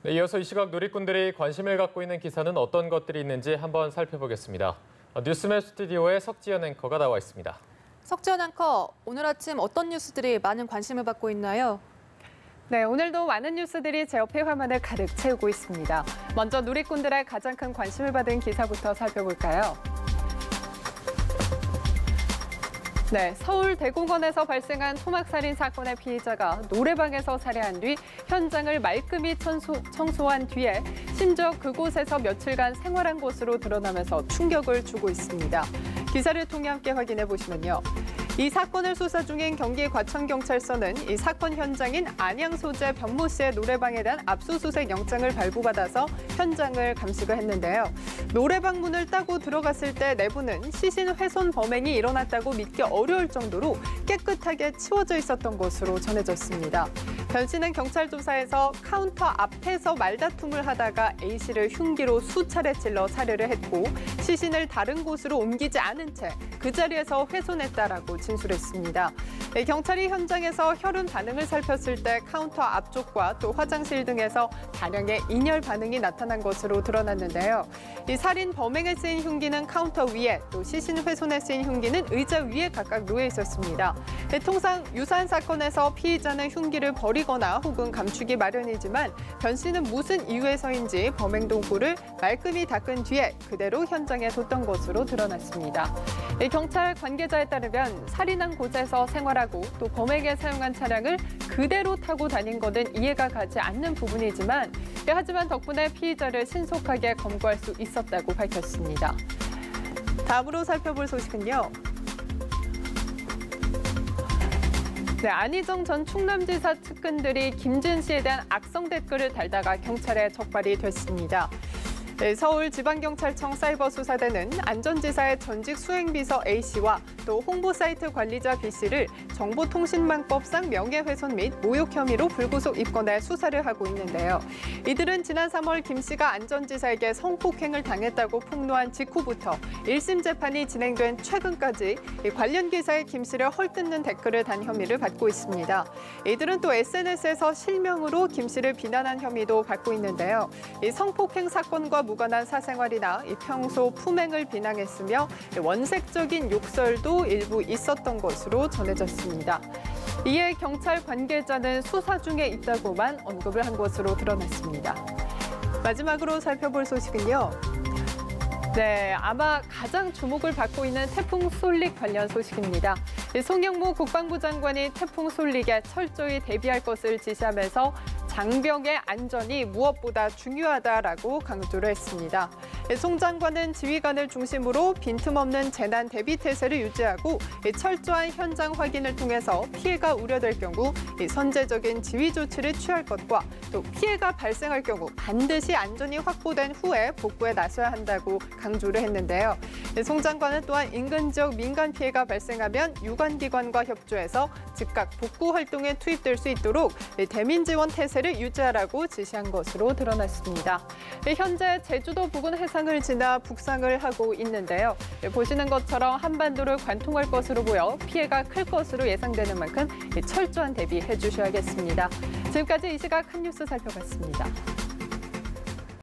네, 이어서 이 시각 누리꾼들이 관심을 갖고 있는 기사는 어떤 것들이 있는지 한번 살펴보겠습니다. 뉴스맵 스튜디오에 석지연 앵커가 나와 있습니다. 석지연 앵커, 오늘 아침 어떤 뉴스들이 많은 관심을 받고 있나요? 네, 오늘도 많은 뉴스들이 제 옆의 화면을 가득 채우고 있습니다. 먼저 누리꾼들의 가장 큰 관심을 받은 기사부터 살펴볼까요? 네, 서울 대공원에서 발생한 토막살인 사건의 피의자가 노래방에서 살해한 뒤 현장을 말끔히 청소한 뒤에 심지어 그곳에서 며칠간 생활한 것으로 드러나면서 충격을 주고 있습니다. 기사를 통해 함께 확인해 보시면요. 이 사건을 수사 중인 경기 과천경찰서는 이 사건 현장인 안양 소재 변모 씨의 노래방에 대한 압수수색 영장을 발부받아서 현장을 감식을 했는데요. 노래방 문을 따고 들어갔을 때 내부는 시신 훼손 범행이 일어났다고 믿기 어려울 정도로 깨끗하게 치워져 있었던 것으로 전해졌습니다. 변 씨는 경찰 조사에서 카운터 앞에서 말다툼을 하다가 A씨를 흉기로 수차례 찔러 살해를 했고 시신을 다른 곳으로 옮기지 않은 채 그 자리에서 훼손했다라고 진술했습니다. 경찰이 현장에서 혈흔 반응을 살폈을 때 카운터 앞쪽과 또 화장실 등에서 다량의 인열 반응이 나타난 것으로 드러났는데요. 이 살인 범행에 쓰인 흉기는 카운터 위에, 또 시신 훼손에 쓰인 흉기는 의자 위에 각각 놓여 있었습니다. 통상 유사한 사건에서 피의자는 흉기를 버리거나 혹은 감추기 마련이지만 변 씨는 무슨 이유에서인지 범행 도구를 말끔히 닦은 뒤에 그대로 현장에 뒀던 것으로 드러났습니다. 경찰 관계자에 따르면 살인한 곳에서 생활하고 또 범행에 사용한 차량을 그대로 타고 다닌 것은 이해가 가지 않는 부분이지만 하지만 덕분에 피의자를 신속하게 검거할 수 있었다고 밝혔습니다. 다음으로 살펴볼 소식은요. 네, 안희정 전 충남지사 측근들이 김준 씨에 대한 악성 댓글을 달다가 경찰에 적발이 됐습니다. 네, 서울지방경찰청 사이버수사대는 안전지사의 전직 수행비서 A씨와 또 홍보사이트 관리자 B씨를 정보통신망법상 명예훼손 및 모욕 혐의로 불구속 입건해 수사를 하고 있는데요. 이들은 지난 3월 김 씨가 안전지사에게 성폭행을 당했다고 폭로한 직후부터 1심 재판이 진행된 최근까지 관련 기사에 김 씨를 헐뜯는 댓글을 단 혐의를 받고 있습니다. 이들은 또 SNS에서 실명으로 김 씨를 비난한 혐의도 받고 있는데요. 이 성폭행 사건과 무관한 사생활이나 이 평소 품행을 비난했으며 원색적인 욕설도 일부 있었던 것으로 전해졌습니다. 이에 경찰 관계자는 수사 중에 있다고만 언급을 한 것으로 드러났습니다. 마지막으로 살펴볼 소식은요. 네, 아마 가장 주목을 받고 있는 태풍 솔릭 관련 소식입니다. 송영무 국방부 장관이 태풍 솔릭에 철저히 대비할 것을 지시하면서 장병의 안전이 무엇보다 중요하다라고 강조를 했습니다. 송 장관은 지휘관을 중심으로 빈틈없는 재난 대비 태세를 유지하고 철저한 현장 확인을 통해서 피해가 우려될 경우 선제적인 지휘 조치를 취할 것과 또 피해가 발생할 경우 반드시 안전이 확보된 후에 복구에 나서야 한다고 강조를 했는데요. 송 장관은 또한 인근 지역 민간 피해가 발생하면 유관기관과 협조해서 즉각 복구 활동에 투입될 수 있도록 대민 지원 태세를 유지하라고 지시한 것으로 드러났습니다. 현재 제주도 부근 해상을 지나 북상을 하고 있는데요. 보시는 것처럼 한반도를 관통할 것으로 보여 피해가 클 것으로 예상되는 만큼 철저한 대비해 주셔야겠습니다. 지금까지 이 시각 한 뉴스 살펴봤습니다.